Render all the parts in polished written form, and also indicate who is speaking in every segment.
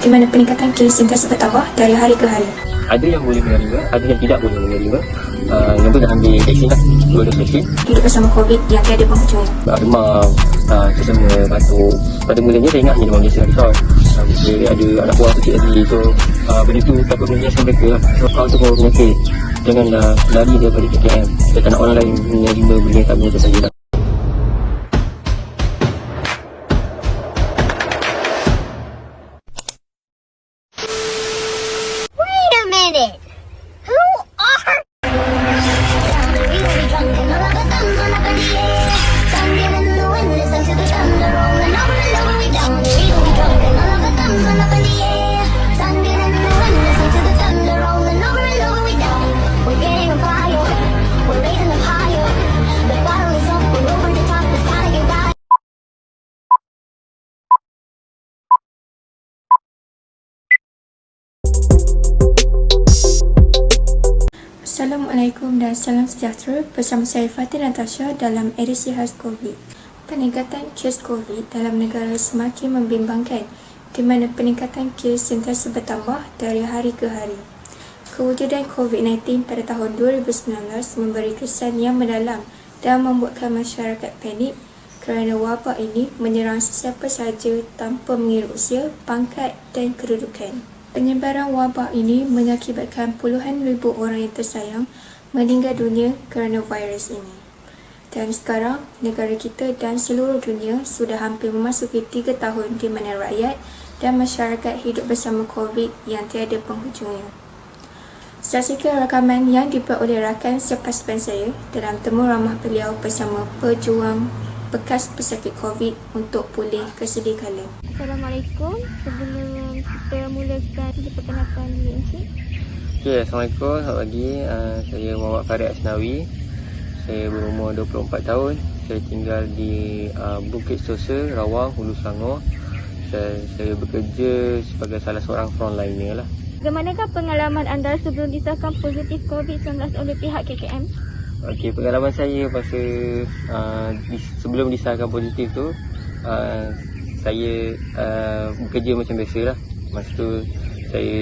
Speaker 1: di mana peningkatan kes sentiasa bertambah dari hari ke hari.
Speaker 2: Ada yang boleh menerima, ada yang tidak boleh menerima. Yang tu dah ambil vaksin lah, 2 dos vaksin.
Speaker 1: Hidup bersama COVID yang tiada penghujung.
Speaker 2: Demam, sesama, batuk. Pada mulanya saya ingat hanya demam biasa risau. Dia ada anak buah kecil lagi, so benda tu takut menjelaskan mereka lah. So kalau tu kalau penyakit, janganlah lari daripada KKM. Saya tak nak orang lain menerima benda yang tak benar saya lah.
Speaker 3: Wait a minute. Who are? We will be drunk and all of the thumbs on up in the air. Thunder in the wind, listen to the thunder rolling over and over we down. We will be drunk and all of the thumbs on up in the air. Thunder in the wind, listen to the thunder rolling over and over we down. We're getting on fire, we're raising them higher. The bottle is up, we're over the top, it's time to get right.
Speaker 1: Assalamualaikum dan salam sejahtera. Bersama saya Fatin Natasha dalam edisi khas COVID. Peningkatan kes COVID dalam negara semakin membimbangkan, di mana peningkatan kes sentiasa bertambah dari hari ke hari. Kewujudan COVID-19 pada tahun 2019 memberi kesan yang mendalam dan membuatkan masyarakat panik kerana wabak ini menyerang sesiapa sahaja tanpa mengira usia, pangkat dan kedudukan. Penyebaran wabak ini mengakibatkan puluhan ribu orang yang tersayang meninggal dunia kerana virus ini. Dan sekarang, negara kita dan seluruh dunia sudah hampir memasuki 3 tahun di mana rakyat dan masyarakat hidup bersama COVID yang tiada penghujungnya. Saksikan rakaman yang dibuat oleh rakan sepasukan saya dalam temu ramah beliau bersama pejuang bekas pesakit COVID untuk pulih kesedia kala.
Speaker 4: Assalamualaikum. Sebelum kita mulakan perkenalkan diri Encik.
Speaker 2: Okay, Assalamualaikum, selamat pagi. Saya Muhammad Farid Asnawi. Saya berumur 24 tahun. Saya tinggal di Bukit Sosa, Rawang, Hulu Selangor. Saya bekerja sebagai salah seorang frontliner lah.
Speaker 4: Bagaimanakah pengalaman anda sebelum disahkan positif COVID-19 oleh pihak KKM?
Speaker 2: Okey, pengalaman saya masa sebelum disahkan positif tu, saya bekerja macam biasa lah. Masa tu saya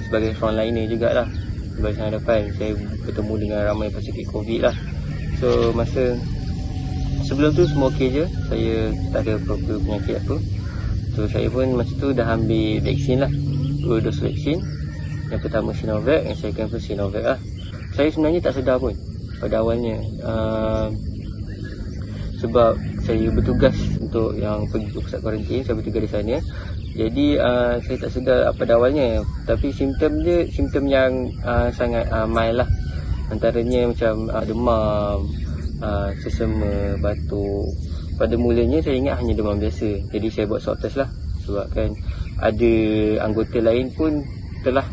Speaker 2: sebagai frontliner jugalah. Di barisan hadapan saya bertemu dengan ramai pesakit COVID lah. So masa sebelum tu semua okey je. Saya tak ada apa-apa penyakit apa. So saya pun masa tu dah ambil vaksin lah, 2 dos vaksin. Yang pertama Sinovac, yang second pun Sinovac lah. Saya sebenarnya tak sedar pun pada awalnya, sebab saya bertugas untuk yang pergi ke pusat kuarantin, saya bertugas di sana. Jadi saya tak sedar pada awalnya, tapi simptom yang sangat mild lah. Antaranya macam demam, sesama, batuk. Pada mulanya saya ingat hanya demam biasa. Jadi saya buat swab test lah, sebab kan ada anggota lain pun telah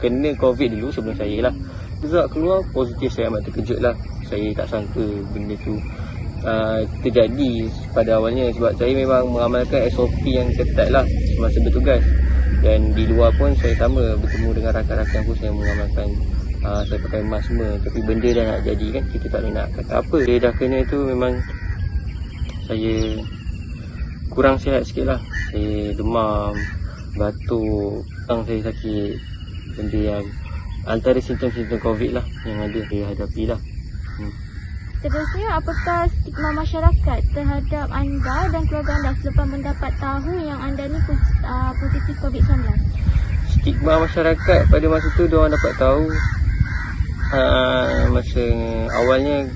Speaker 2: kena COVID dulu sebelum saya lah. Result keluar positif, saya amat terkejut lah. Saya tak sangka benda tu terjadi pada awalnya, sebab saya memang mengamalkan SOP yang ketat lah semasa bertugas. Dan di luar pun saya sama, bertemu dengan rakan-rakan pun saya mengamalkan, saya pakai mask semua. Tapi benda dah nak jadi kan, kita tak boleh nak kata apa. Saya dah kena tu memang saya kurang sihat sikit lah. Saya demam, batuk, saya sakit. Benda yang antara simptom-simptom COVID lah yang ada saya hadapi lah.
Speaker 4: Seterusnya, apakah stigma masyarakat terhadap anda dan keluarga anda selepas mendapat tahu yang anda ni positif COVID-19?
Speaker 2: Stigma masyarakat pada masa tu, diorang dapat tahu masa awalnya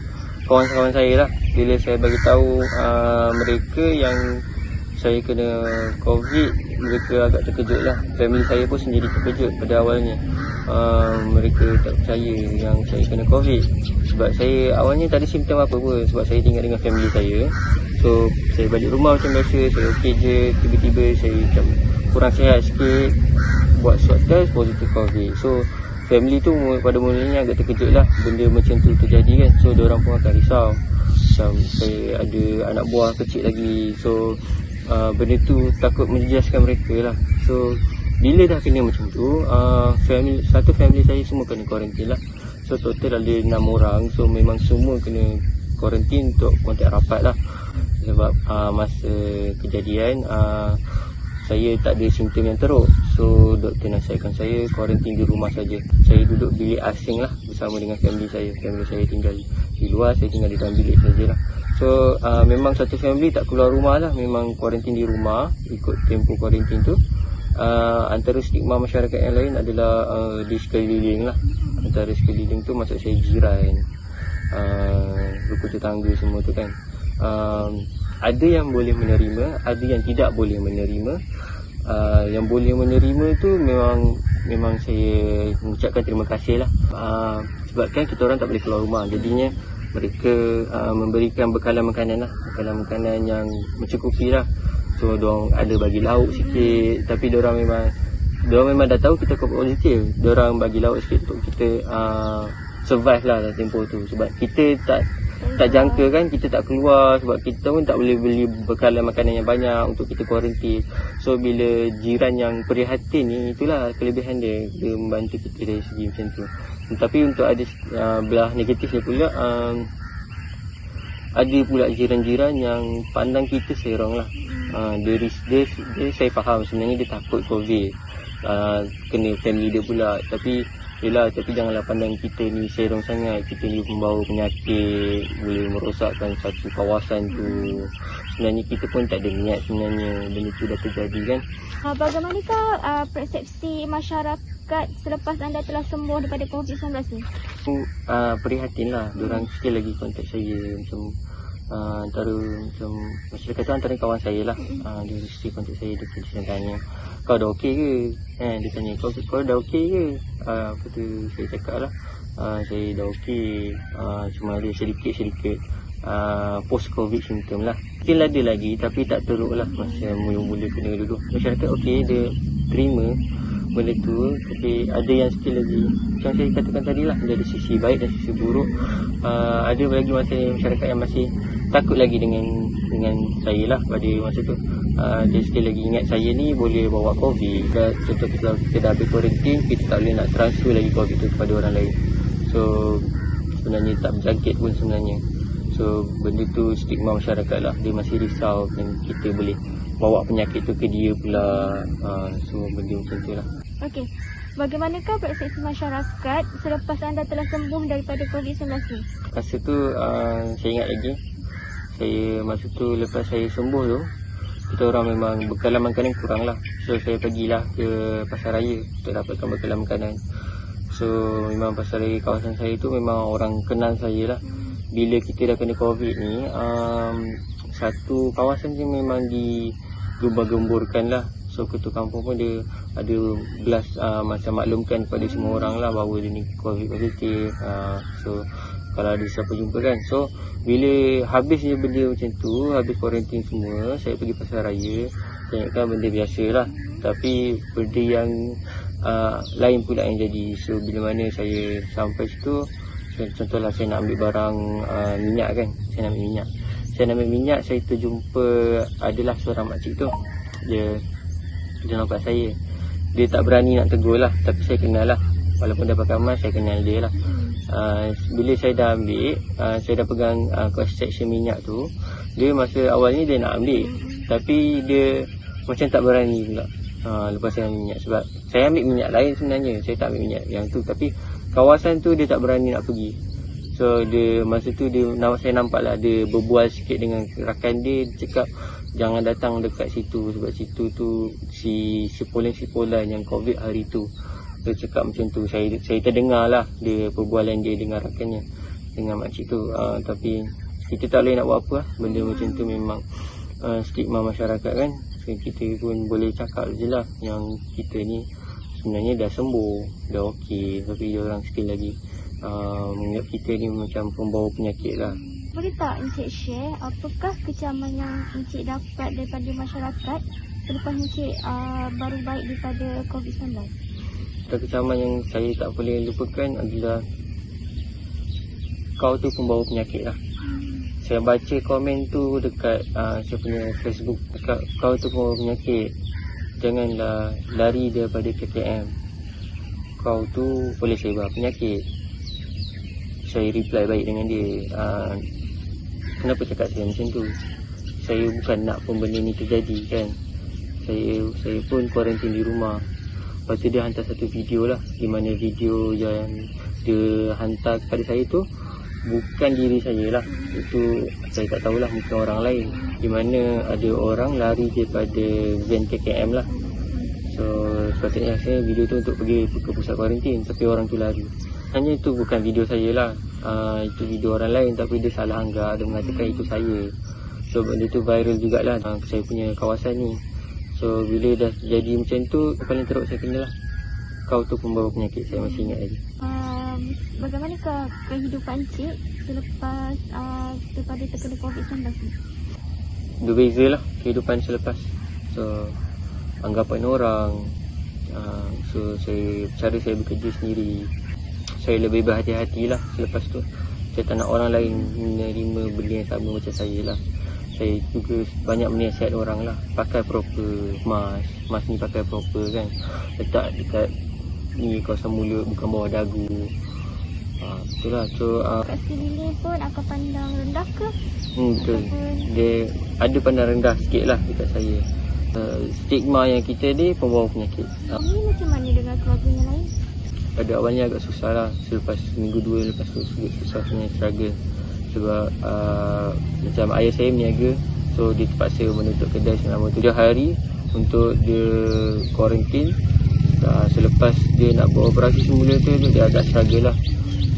Speaker 2: kawan-kawan saya lah. Bila saya bagi tahu mereka yang saya kena COVID, mereka agak terkejut lah. Family saya pun sendiri terkejut pada awalnya. Mereka tak percaya yang saya kena COVID. Sebab saya awalnya tak ada simptom apa pun, sebab saya tinggal dengan family saya. So saya balik rumah macam biasa, saya okey je. Tiba-tiba saya macam kurang sihat sikit, buat swab test positif COVID. So family tu pada mulanya agak terkejut lah benda macam tu terjadi kan. So diorang pun akan risau. Macam saya ada anak buah kecil lagi, so benda tu takut menjejaskan mereka lah. So bila dah kena macam tu, satu family saya semua kena kuarantin lah. So total ada 6 orang. So memang semua kena kuarantin untuk kontak rapat lah. Sebab masa kejadian saya tak ada simptom yang teruk. So doktor nasihatkan saya kuarantin di rumah saja. Saya duduk bilik asing lah bersama dengan family saya. Family saya tinggal di luar, saya tinggal di dalam bilik sajalah. So memang satu family tak keluar rumah lah, memang kuarantin di rumah, ikut tempoh kuarantin tu. Antara stigma masyarakat yang lain adalah di sekeliling lah. Antara sekeliling tu maksud saya jiran, rupa tetangga semua tu kan. Ada yang boleh menerima, ada yang tidak boleh menerima. Yang boleh menerima tu memang saya mengucapkan terima kasih lah. Sebab kan kita orang tak boleh keluar rumah, jadinya mereka memberikan bekalan makanan lah, bekalan makanan yang mencukupi lah. So diorang ada bagi lauk sikit, tapi diorang memang dah tahu kita COVID positif. Diorang bagi lauk sikit untuk kita survive lah dalam tempoh tu. Sebab kita tak jangka kan, kita tak keluar, sebab kita pun tak boleh beli bekalan makanan yang banyak untuk kita kuarantin. So bila jiran yang prihatin ni, itulah kelebihan dia membantu kita dari segi macam tu. Tapi untuk ada belah negatifnya pula, ada pula jiran-jiran yang pandang kita serong lah. Dia saya faham sebenarnya dia takut COVID, kena family dia pula. Tapi janganlah pandang kita ni serong sangat. Kita ni membawa penyakit, boleh merosakkan satu kawasan tu. Sebenarnya kita pun tak ada niat sebenarnya benda tu dah terjadi kan.
Speaker 4: Bagaimanakah persepsi masyarakat selepas anda telah sembuh daripada COVID-19 ni?
Speaker 2: Prihatin lah. Diorang sekali lagi kontak saya macam macam masyarakat tu antara kawan saya lah. Dia mesti kontak saya, dia tanya, kau dah okey ke? Dia tanya, kau dah okey ke? Apa tu saya cakap lah, saya dah okey, cuma ada sedikit post covid symptom lah. Mungkin ada lagi tapi tak teruk lah masa mula-mula kena dulu. Masyarakat okey, dia terima benda tu. Tapi ada yang sekali lagi, macam saya katakan tadi lah, dia ada sisi baik dan sisi buruk. Ada lagi masyarakat yang masih takut lagi dengan saya lah pada masa tu. Dia sekali lagi ingat saya ni boleh bawa COVID. Contoh kita dah habis quarantine, kita tak boleh nak transfer lagi COVID tu kepada orang lain. So sebenarnya tak berjangkit pun sebenarnya. So benda tu stigma masyarakat lah. Dia masih risau dan kita boleh bawa penyakit tu ke dia pula. Semua benda macam tu lah.
Speaker 4: Okey, bagaimanakah persepsi masyarakat selepas anda telah sembuh daripada COVID-19 ni?
Speaker 2: Masa tu saya ingat lagi, masa tu lepas saya sembuh tu, kita orang memang bekalan makanan kurang lah. So saya pergilah ke pasar raya untuk dapatkan bekalan makanan. So memang pasar raya kawasan saya tu memang orang kenal saya lah. Bila kita dah kena COVID ni, satu kawasan je memang digembar-gemburkan lah. So ketua kampung pun dia ada belas macam maklumkan kepada semua orang lah bahawa dia ni COVID positif. So kalau ada siapa jumpa kan. So bila habis je benda macam tu, habis kuarantin semua, saya pergi pasar raya. Saya ingatkan benda biasa lah, tapi benda yang lain pula yang jadi. So bila mana saya sampai situ, contohlah saya nak ambil barang minyak kan. Saya nak ambil minyak, saya terjumpa adalah seorang makcik tu. Dia nampak saya. Dia tak berani nak tegur lah, tapi saya kenal lah. Walaupun dah pakai mask, saya kenal dia lah. Bila saya dah ambil, saya dah pegang cross section minyak tu. Dia masa awalnya dia nak ambil, tapi dia macam tak berani pula lepas saya ambil minyak. Sebab saya ambil minyak lain sebenarnya, saya tak ambil minyak yang tu. Tapi kawasan tu dia tak berani nak pergi. So dia masa tu saya nampak lah dia berbual sikit dengan rakan dia. Dia cakap jangan datang dekat situ, sebab situ tu si sipolan yang COVID hari tu. Dia cakap macam tu. Saya terdengar lah dia perbualan dia dengan rakannya, dengan makcik tu. Tapi kita tak boleh nak buat apa lah. Benda macam tu memang stigma masyarakat kan. So kita pun boleh cakap je lah yang kita ni sebenarnya dah sembuh, dah okey. Tapi dia orang sekali lagi menganggap kita ni macam pembawa penyakit lah.
Speaker 4: Boleh tak Encik share apakah kecaman yang Encik dapat daripada masyarakat selepas Encik baru baik daripada COVID-19?
Speaker 2: Kecaman yang saya tak boleh lupakan adalah kau tu pembawa penyakit lah. Saya baca komen tu dekat saya punya Facebook, dekat kau tu pembawa penyakit, janganlah lari daripada KKM, kau tu boleh sebar penyakit. Saya reply baik dengan dia, kenapa cakap saya macam tu? Saya bukan nak pun benda ni terjadi kan. Saya pun kuarantin di rumah. Lepas tu dia hantar satu video lah, di mana video yang dia hantar kepada saya tu bukan diri saya lah. Itu saya tak tahulah, mungkin orang lain. Di mana ada orang lari daripada van KKM lah. So sepatutnya saya video tu untuk pergi ke pusat kuarantin, tapi orang tu lari. Hanya itu bukan video saya lah, itu video orang lain, tapi dia salah anggap, dia mengatakan itu saya. So benda tu viral jugalah saya punya kawasan ni. So bila dah jadi macam tu, paling teruk saya kena lah, kau tu pembawa penyakit. Saya masih ingat lagi.
Speaker 4: Bagaimanakah kehidupan Cik selepas daripada terkena COVID-19 ni?
Speaker 2: Berbeza lah kehidupan selepas. So anggapan orang, so cara saya bekerja sendiri, saya lebih berhati-hati lah selepas tu. Saya tak nak orang lain menerima benda yang sama macam saya lah. Saya juga banyak menasihat orang lah, pakai proper mask ni, pakai proper kan, letak dekat ni kawasan mulut, bukan bawah dagu. Betul lah. So
Speaker 4: kat sekeliling pun akan pandang rendah ke?
Speaker 2: Betul. Dia ada pandang rendah sikit lah dekat saya. Stigma yang kita ni pembawa penyakit.
Speaker 4: Ini macam mana dengan keluarga yang lain?
Speaker 2: Pada awalnya agak susah lah. Selepas minggu 2 lepas tu susah punya struggle. Sebab macam ayah saya meniaga, so dia terpaksa menutup kedai selama 7 hari untuk dia kuarantin. Selepas dia nak buat operasi semula tu, dia agak struggle lah.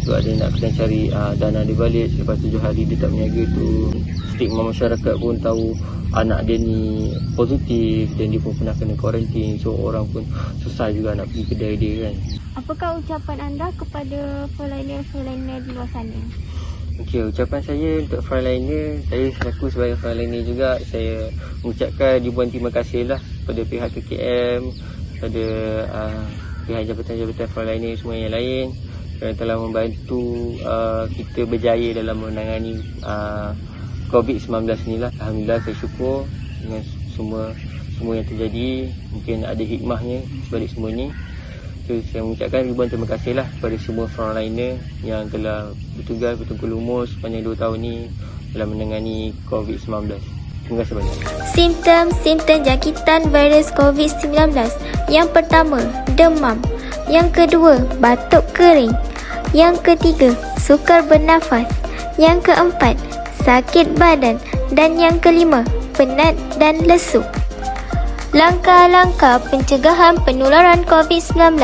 Speaker 2: Sebab dia nak kena cari dana dia balik. Selepas 7 hari dia tak meniaga tu, stigma masyarakat pun tahu anak dia ni positif dan dia pun pernah kena kuarantin. So orang pun susah juga nak pergi kedai dia kan.
Speaker 4: Apakah ucapan anda kepada frontliner di luar sana?
Speaker 2: Okey, ucapan saya untuk frontliner, saya selaku sebagai frontliner juga, saya mengucapkan ribuan terima kasih lah kepada pihak KKM, kepada pihak jabatan-jabatan frontliner semua yang lain kerana telah membantu kita berjaya dalam menangani COVID-19 ni lah. Alhamdulillah, saya syukur dengan semua yang terjadi. Mungkin ada hikmahnya sebalik semua ni. So, saya mengucapkan ribuan terima kasih lah kepada semua frontliner yang telah bertugas betul-betul lumus sepanjang 2 tahun ni dalam menangani COVID-19. Terima kasih banyak.
Speaker 5: Simptom-simptom jangkitan virus COVID-19. Yang pertama, demam. Yang kedua, batuk kering. Yang ketiga, sukar bernafas. Yang keempat, sakit badan. Dan yang kelima, penat dan lesu. Langkah-langkah pencegahan penularan COVID-19.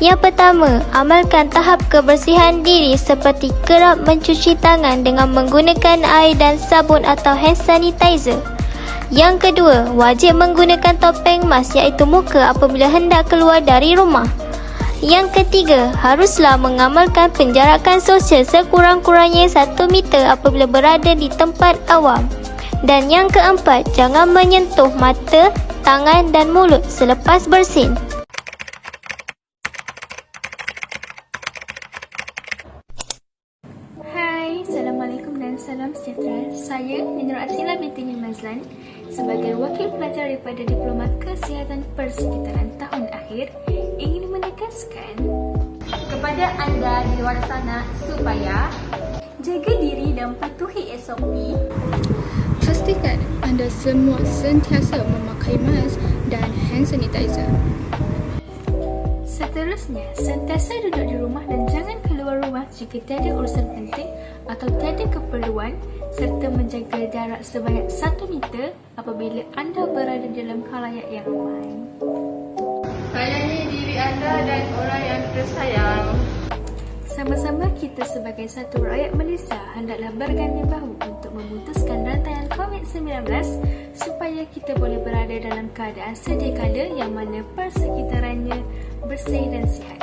Speaker 5: Yang pertama, amalkan tahap kebersihan diri seperti kerap mencuci tangan dengan menggunakan air dan sabun atau hand sanitizer. Yang kedua, wajib menggunakan topeng mask iaitu muka apabila hendak keluar dari rumah. Yang ketiga, haruslah mengamalkan penjarakan sosial sekurang-kurangnya 1 meter apabila berada di tempat awam. Dan yang keempat, jangan menyentuh mata, tangan dan mulut selepas bersin.
Speaker 1: Hai, Assalamualaikum dan salam sejahtera. Saya Nina Asila binti Mazlan sebagai wakil pelajar daripada Diploma Kesihatan Persekitaran tahun akhir ingin menegaskan kepada anda di luar sana supaya jaga diri dan patuhi SOP.
Speaker 6: Pastikan anda semua sentiasa memakai mask dan hand sanitizer.
Speaker 1: Seterusnya, sentiasa duduk di rumah dan jangan keluar rumah jika tiada urusan penting atau tiada keperluan serta menjaga jarak sebanyak 1 meter apabila anda berada dalam khalayak yang ramai.
Speaker 7: Sayangi diri anda dan orang yang tersayang.
Speaker 1: Sama-sama kita sebagai satu rakyat Malaysia hendaklah berganding bahu untuk memutuskan rantaian COVID-19 supaya kita boleh berada dalam keadaan sedia kala yang mana persekitarannya bersih dan sihat.